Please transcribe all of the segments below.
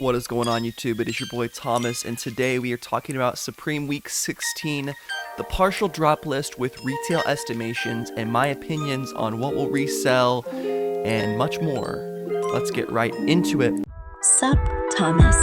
What is going on, YouTube? It is your boy Thomas, and today we are talking about Supreme Week 16, the partial drop list with retail estimations and my opinions on what will resell and much more. Let's get right into it. Sup, Thomas.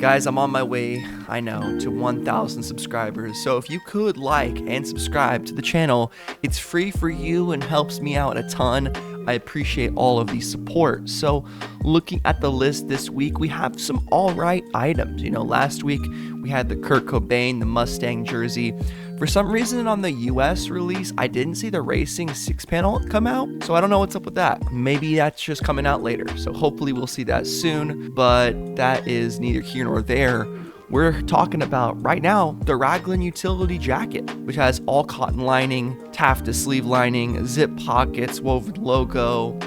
Guys, I'm on my way, I know, to 1,000 subscribers, so if you could like and subscribe to the channel, it's free for you and helps me out a ton. I appreciate all of the support. So looking at the list this week, we have some alright items. You know, last week we had the Kurt Cobain, the Mustang jersey. For some reason on the US release, I didn't see the racing 6-panel come out, so I don't know what's up with that. Maybe that's just coming out later, so hopefully we'll see that soon, but that is neither here nor there. We're talking about, right now, the Raglan Utility Jacket, which has all cotton lining, taffeta sleeve lining, zip pockets, woven logo,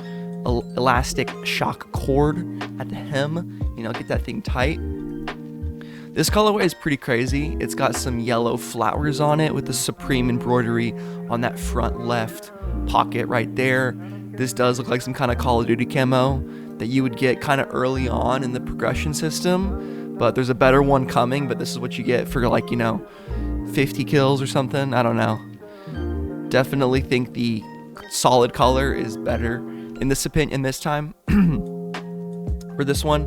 elastic shock cord at the hem, you know, get that thing tight. This colorway is pretty crazy. It's got some yellow flowers on it with the Supreme embroidery on that front left pocket right there. This does look like some kind of Call of Duty camo that you would get kind of early on in the progression system, but there's a better one coming, but this is what you get for, like, you know, 50 kills or something. I don't know. Definitely think the solid color is better in this time. For this one,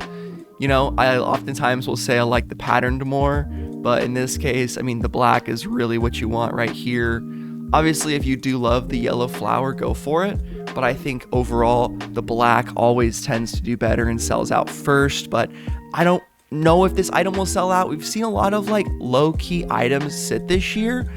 you know, I oftentimes will say I like the patterned more, but in this case, I mean, the black is really what you want right here. Obviously, if you do love the yellow flower, go for it, but I think overall, the black always tends to do better and sells out first, but I don't know if this item will sell out. We've seen a lot of like low-key items sit this year,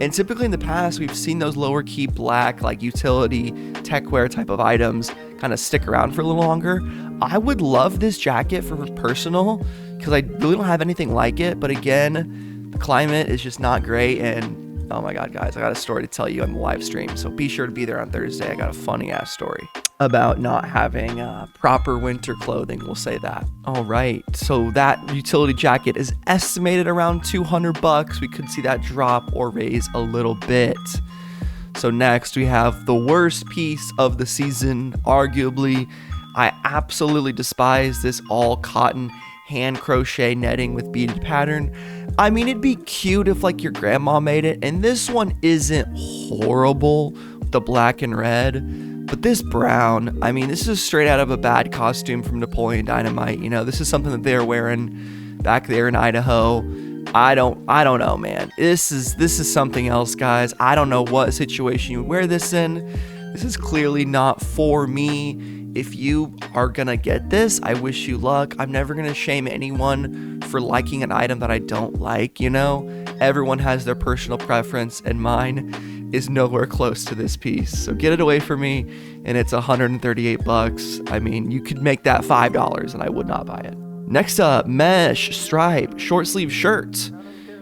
and typically in the past, we've seen those lower-key black, like utility, techwear type of items kind of stick around for a little longer. I would love this jacket for personal because I really don't have anything like it, but again, the climate is just not great, and oh my god, guys, I got a story to tell you on the live stream, so be sure to be there on Thursday. I got a funny ass story about not having proper winter clothing, we'll say that. All right, so that utility jacket is estimated around 200 bucks. We could see that drop or raise a little bit. So next we have the worst piece of the season, arguably. I absolutely despise this all cotton hand crochet netting with beaded pattern. I mean, it'd be cute if like your grandma made it, and this one isn't horrible, the black and red, but this brown, I mean, this is straight out of a bad costume from Napoleon Dynamite. You know, this is something that they're wearing back there in Idaho. I don't know, man. This is something else, guys. I don't know what situation you wear this in. This is clearly not for me. If you are gonna get this, I wish you luck. I'm never gonna shame anyone for liking an item that I don't like, you know? Everyone has their personal preference, and mine is nowhere close to this piece. So get it away from me, and it's 138 bucks. I mean, you could make that $5 and I would not buy it. Next up, mesh stripe short sleeve shirt.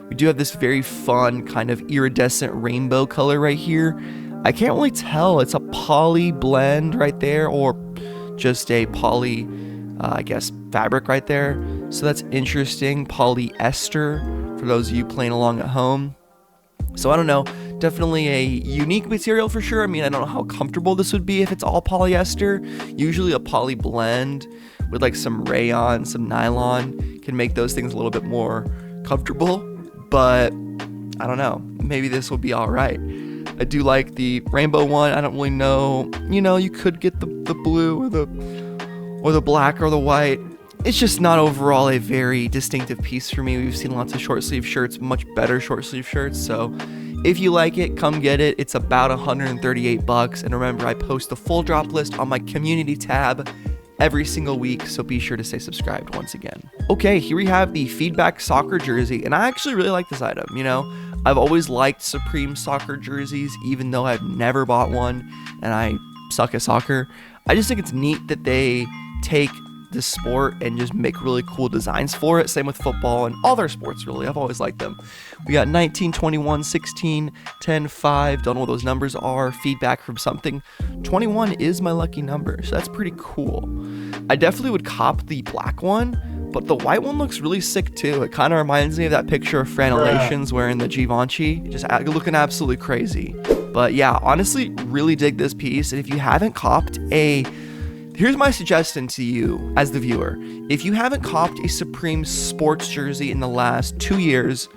We do have this very fun kind of iridescent rainbow color right here. I can't really tell, it's a poly blend right there or just a poly, I guess, fabric right there. So that's interesting. Polyester for those of you playing along at home. So I don't know, definitely a unique material for sure. I mean, I don't know how comfortable this would be if it's all polyester. Usually a poly blend with like some rayon, some nylon can make those things a little bit more comfortable, but I don't know, maybe this will be all right. I do like the rainbow one. I don't really know, you know, you could get the blue or the black or the white. It's just not overall a very distinctive piece for me. We've seen lots of short sleeve shirts, much better short sleeve shirts. So if you like it, come get it. It's about 138 bucks. And remember, I post the full drop list on my community tab every single week, so be sure to stay subscribed once again. Okay, here we have the feedback soccer jersey, and I actually really like this item. You know, I've always liked Supreme soccer jerseys, even though I've never bought one and I suck at soccer. I just think it's neat that they take this sport and just make really cool designs for it. Same with football and all their sports, really. I've always liked them. We got 19, 21, 16, 10, 5. Don't know what those numbers are. Feedback from something. 21 is my lucky number, so that's pretty cool. I definitely would cop the black one, but the white one looks really sick too. It kind of reminds me of that picture of Fran Elations wearing the Givenchy, just looking absolutely crazy. But yeah, honestly, really dig this piece. And if you haven't copped Here's my suggestion to you as the viewer. If you haven't copped a Supreme sports jersey in the last 2 years,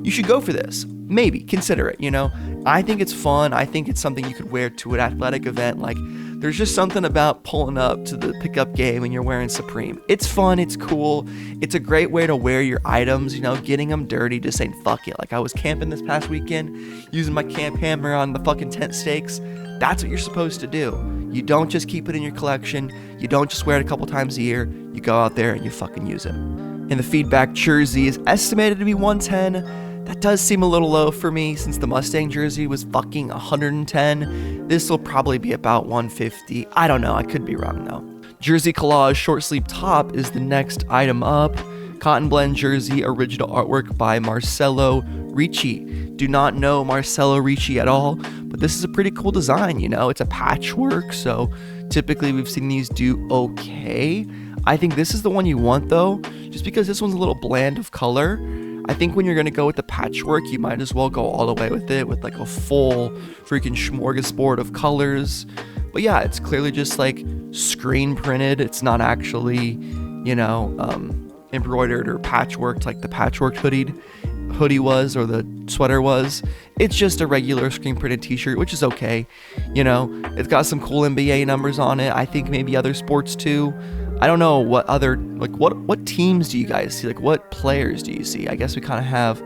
you should go for this. Maybe consider it, you know? I think it's fun. I think it's something you could wear to an athletic event. Like, there's just something about pulling up to the pickup game and you're wearing Supreme. It's fun. It's cool. It's a great way to wear your items, you know, getting them dirty, just saying fuck it. Like, I was camping this past weekend, using my camp hammer on the fucking tent stakes. That's what you're supposed to do. You don't just keep it in your collection. You don't just wear it a couple times a year. You go out there and you fucking use it. And the feedback jersey is estimated to be 110. That does seem a little low for me since the Mustang jersey was fucking 110. This will probably be about 150. I don't know. I could be wrong though. Jersey collage short sleeve top is the next item up. Cotton blend jersey, original artwork by Marcello Ricci. Do not know Marcello Ricci at all, but this is a pretty cool design, you know? It's a patchwork, so typically we've seen these do okay. I think this is the one you want though, just because this one's a little bland of color. I think when you're gonna go with the patchwork, you might as well go all the way with it, with like a full freaking smorgasbord of colors. But yeah, it's clearly just like screen printed. It's not actually, you know, embroidered or patchworked like the patchwork hoodie was or the sweater was. It's just a regular screen printed t-shirt, which is okay. You know, it's got some cool NBA numbers on it. I think maybe other sports too. I don't know what other, like what teams do you guys see? Like what players do you see? I guess we kind of have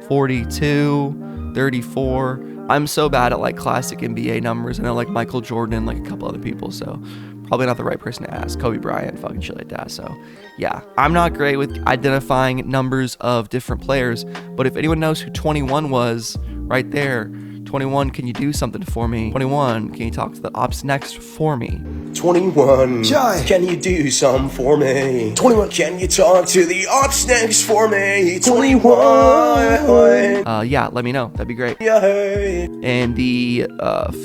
42, 34. I'm so bad at like classic NBA numbers. I know like Michael Jordan, like a couple other people, so probably not the right person to ask. Kobe Bryant, fucking shit like that. So yeah, I'm not great with identifying numbers of different players, but if anyone knows who 21 was, right there, 21, can you do something for me? 21, can you talk to the ops next for me? 21, can you do something for me? 21, can you talk to the ops next for me? 21. Yeah, let me know. That'd be great. Yeah. And the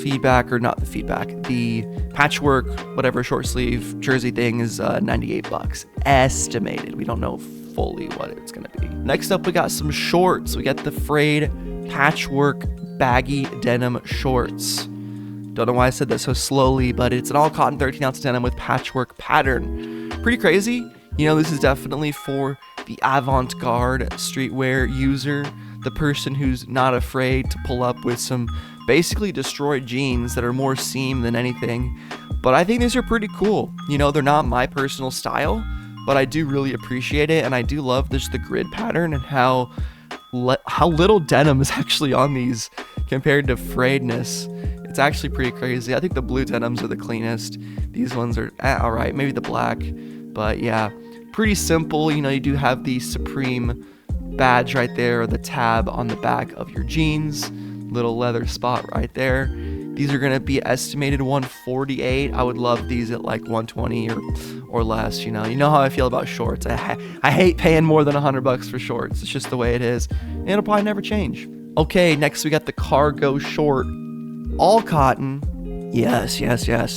feedback, or not the feedback, the patchwork, whatever short sleeve jersey thing is $98 estimated. We don't know fully what it's gonna be. Next up, we got some shorts. We got the Frayed Patchwork Baggy Denim Shorts. Don't know why I said that so slowly, but it's an all cotton 13-ounce denim with patchwork pattern. Pretty crazy. You know, this is definitely for the avant-garde streetwear user, the person who's not afraid to pull up with some basically destroyed jeans that are more seam than anything. But I think these are pretty cool. You know, they're not my personal style, but I do really appreciate it, and I do love just the grid pattern and how little denim is actually on these compared to frayedness. It's actually pretty crazy. I think the blue denims are the cleanest. These ones are all right, maybe the black, but yeah, pretty simple. You know, you do have the Supreme badge right there, or the tab on the back of your jeans, little leather spot right there. These are gonna be estimated 148. I would love these at like 120 or less. You know how I feel about shorts. I hate paying more than $100 for shorts. It's just the way it is, and it'll probably never change. Okay, next we got the cargo short, all cotton. Yes.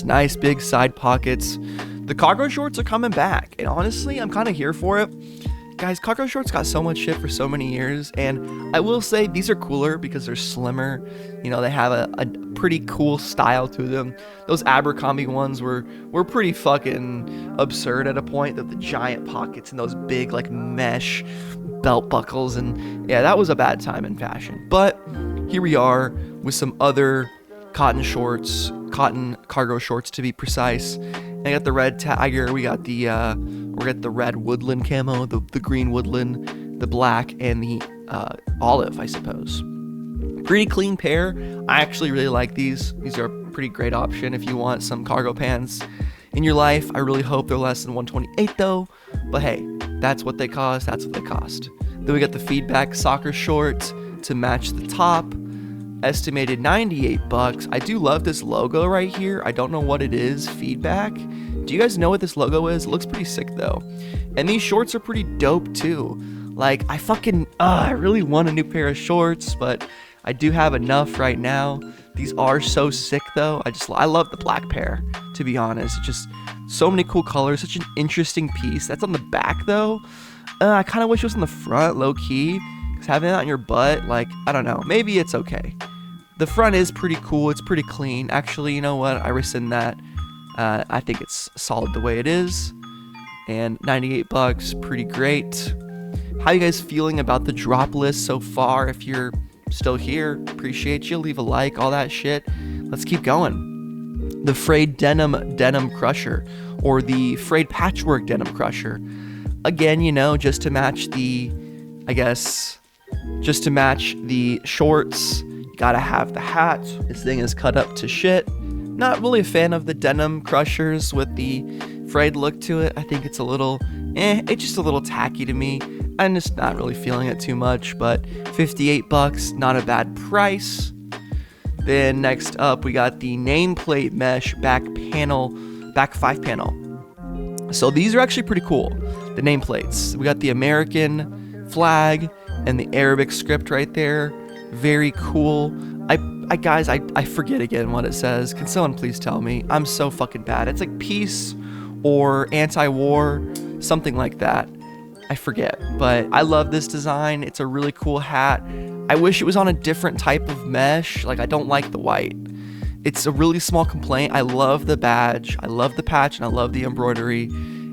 Nice big side pockets. The cargo shorts are coming back, and honestly, I'm kind of here for it. Guys, cargo shorts got so much shit for so many years, and I will say these are cooler because they're slimmer. You know, they have a pretty cool style to them. Those Abercrombie ones were pretty fucking absurd at a point, that the giant pockets and those big like mesh belt buckles, and yeah, that was a bad time in fashion. But here we are with some other cotton shorts, cotton cargo shorts to be precise. I got the red tiger, we got the red woodland camo, the green woodland, the black, and the olive, I suppose. Pretty clean pair. I actually really like these. These are a pretty great option if you want some cargo pants in your life. I really hope they're less than 128 though, but hey, that's what they cost, that's what they cost. Then we got the feedback soccer shorts to match the top, estimated $98. I do love this logo right here. I don't know what it is. Feedback. Do you guys know what this logo is? It looks pretty sick though. And these shorts are pretty dope too. Like, I really want a new pair of shorts, but I do have enough right now. These are so sick though. I love the black pair, to be honest. It's just so many cool colors, such an interesting piece. That's on the back though. I kind of wish it was on the front, low key. Because having that on your butt, like, I don't know. Maybe it's okay. The front is pretty cool. It's pretty clean. Actually, you know what? I rescind that. I think it's solid the way it is. And 98 bucks, pretty great. How you guys feeling about the drop list so far? If you're still here, appreciate you. Leave a like, all that shit. Let's keep going. The Frayed Denim Crusher, or the Frayed Patchwork Denim Crusher. Again, you know, just to match the shorts, you gotta have the hat. This thing is cut up to shit. Not really a fan of the denim crushers with the frayed look to it. I think it's a little, it's just a little tacky to me. I'm just not really feeling it too much, but 58 bucks, not a bad price. Then next up, we got the nameplate mesh back 5 panel. So these are actually pretty cool, the nameplates. We got the American flag and the Arabic script right there. Very cool. Guys, I forget again what it says. Can someone please tell me? I'm so fucking bad. It's like peace or anti-war, something like that. I forget, but I love this design. It's a really cool hat. I wish it was on a different type of mesh. Like, I don't like the white. It's a really small complaint. I love the badge, I love the patch, and I love the embroidery.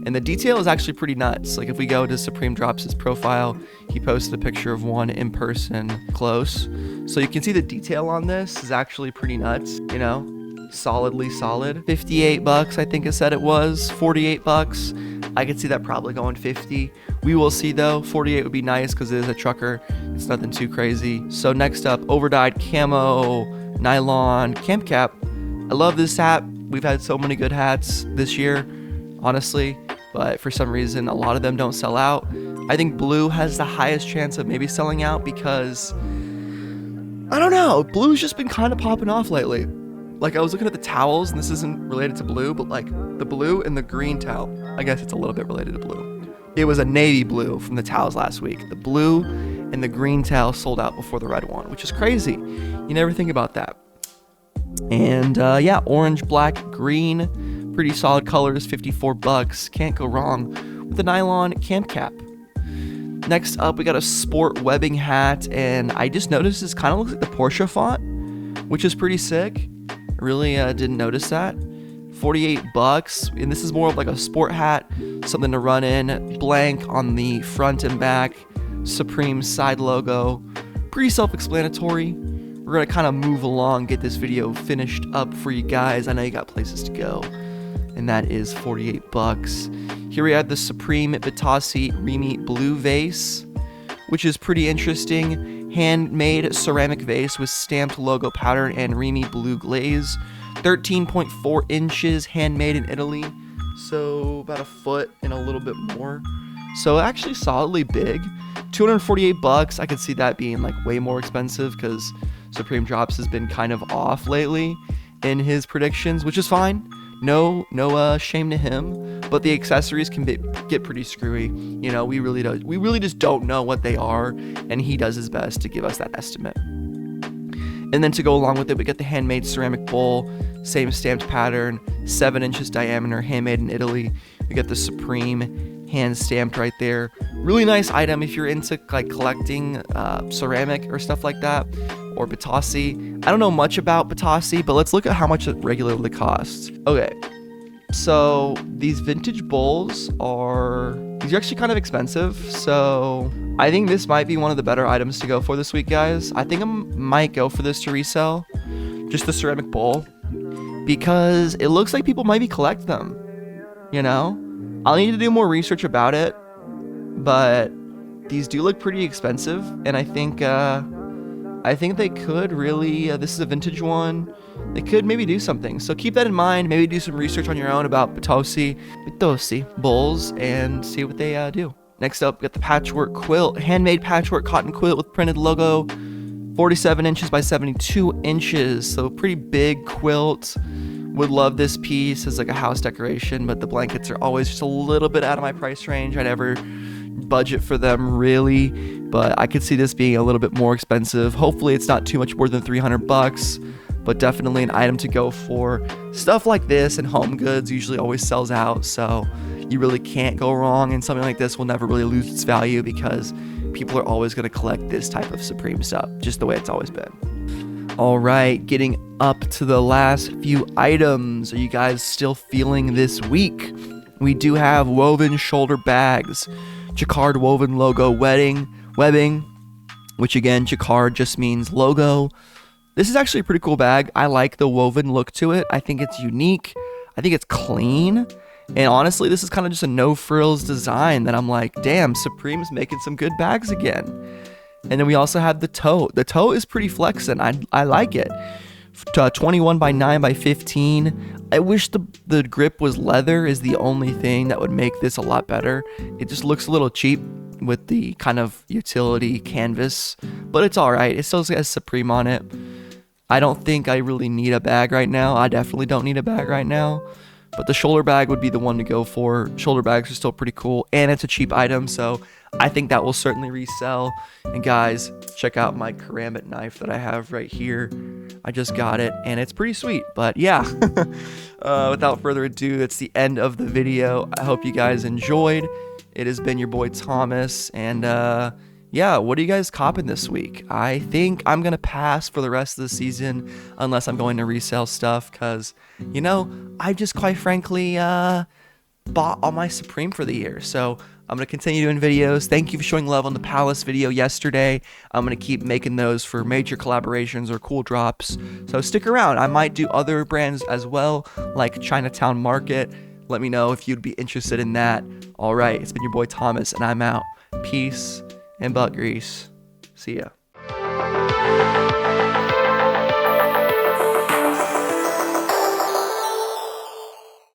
And the detail is actually pretty nuts. Like, if we go to Supreme Drops' profile, he posted a picture of one in person close. So you can see the detail on this is actually pretty nuts, you know? Solidly solid. 58 bucks, I think it said it was. 48 bucks. I could see that probably going 50. We will see though. 48 would be nice because it is a trucker. It's nothing too crazy. So next up, overdyed camo Nylon Camp Cap. I love this hat. We've had so many good hats this year, honestly, but for some reason a lot of them don't sell out. I think blue has the highest chance of maybe selling out because, I don't know, blue's just been kind of popping off lately. Like, I was looking at the towels, and this isn't related to blue, but like the blue and the green towel, I guess it's a little bit related to blue. It was a navy blue from the towels last week. The blue and the green towel sold out before the red one, which is crazy. You never think about that. And yeah, orange, black, green, pretty solid colors, 54 bucks. Can't go wrong with the Nylon Camp Cap. Next up, we got a sport webbing hat, and I just noticed this kind of looks like the Porsche font, which is pretty sick. Really didn't notice that. 48 bucks, and this is more of like a sport hat, something to run in. Blank on the front and back, Supreme side logo. Pretty self-explanatory. We're gonna kind of move along, get this video finished up for you guys. I know you got places to go, and that is 48 bucks. Here we have the Supreme Bitossi Blue Vase, which is pretty interesting. Handmade ceramic vase with stamped logo pattern and Remy blue glaze. 13.4 inches, handmade in Italy. So about a foot and a little bit more. So actually solidly big. 248 bucks. I could see that being like way more expensive because Supreme Drops has been kind of off lately in his predictions, which is fine. No shame to him, but the accessories can get pretty screwy. You know, we really just don't know what they are, and he does his best to give us that estimate. And then to go along with it, we got the handmade ceramic bowl, same stamped pattern, 7 inches diameter, handmade in Italy. We got the Supreme hand stamped right there. Really nice item if you're into like collecting ceramic or stuff like that, or Bitossi. I don't know much about Bitossi, but let's look at how much it regularly costs. Okay, so these vintage bowls are actually kind of expensive, so I think this might be one of the better items to go for this week, guys. I think I might go for this to resell, just the ceramic bowl, because it looks like people might be collecting them, you know? I'll need to do more research about it, but these do look pretty expensive, and I think they could really, this is a vintage one, they could maybe do something. So keep that in mind, maybe do some research on your own about Bitossi bowls and see what they do. Next up, we got the Patchwork Quilt, handmade patchwork cotton quilt with printed logo, 47 inches by 72 inches, so pretty big quilt. Would love this piece as like a house decoration, but the blankets are always just a little bit out of my price range. I never budget for them really, but I could see this being a little bit more expensive. Hopefully it's not too much more than 300 bucks, but definitely an item to go for. Stuff like this and home goods usually always sells out, so you really can't go wrong, and something like this will never really lose its value because people are always going to collect this type of Supreme stuff, just the way it's always been. All right, getting up to the last few items. Are you guys still feeling this week? We do have woven shoulder bags, jacquard woven logo webbing, which again, jacquard just means logo. This is actually a pretty cool bag. I like the woven look to it. I think it's unique. I think it's clean. And honestly, this is kind of just a no frills design that I'm like, damn, Supreme's making some good bags again. And then we also have the toe. The toe is pretty flexing. I like it. 21 by 9 by 15. I wish the grip was leather is the only thing that would make this a lot better. It just looks a little cheap with the kind of utility canvas, but it's all right. It still has Supreme on it. I don't think I really need a bag right now. I definitely don't need a bag right now. But the shoulder bag would be the one to go for. Shoulder bags are still pretty cool, and it's a cheap item, so I think that will certainly resell. And guys, check out my ceramic knife that I have right here. I just got it, and it's pretty sweet. But yeah, without further ado, that's the end of the video. I hope you guys enjoyed. It has been your boy Thomas, and yeah, what are you guys copping this week? I think I'm going to pass for the rest of the season unless I'm going to resell stuff because, you know, I just quite frankly bought all my Supreme for the year. So I'm going to continue doing videos. Thank you for showing love on the Palace video yesterday. I'm going to keep making those for major collaborations or cool drops. So stick around. I might do other brands as well, like Chinatown Market. Let me know if you'd be interested in that. All right, it's been your boy Thomas, and I'm out. Peace and butt grease. See ya.